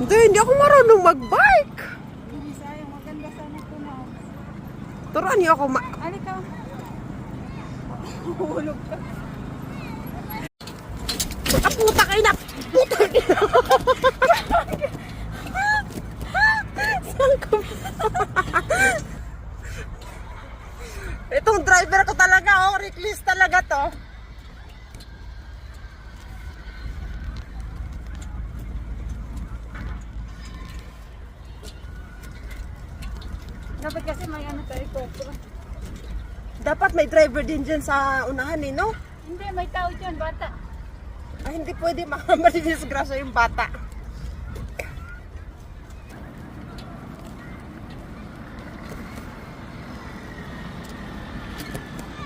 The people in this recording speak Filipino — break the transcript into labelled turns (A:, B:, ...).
A: Hindi ako marunong mag-bike.
B: Hindi sayang, maganda sana ito na.
A: Turuan niyo ako
B: Ano ka? Hulog ka.
A: Puta kayo na! Puta kayo na! Saan ko ba? Itong driver ko talaga, oh. Reckless talaga to.
B: Dapat kasi may ano tayo ko.
A: Dapat may driver din dyan sa unahan eh, no?
B: Hindi, may tao dyan, bata.
A: Ay, hindi phindi pwede makamalinis grasa yung bata.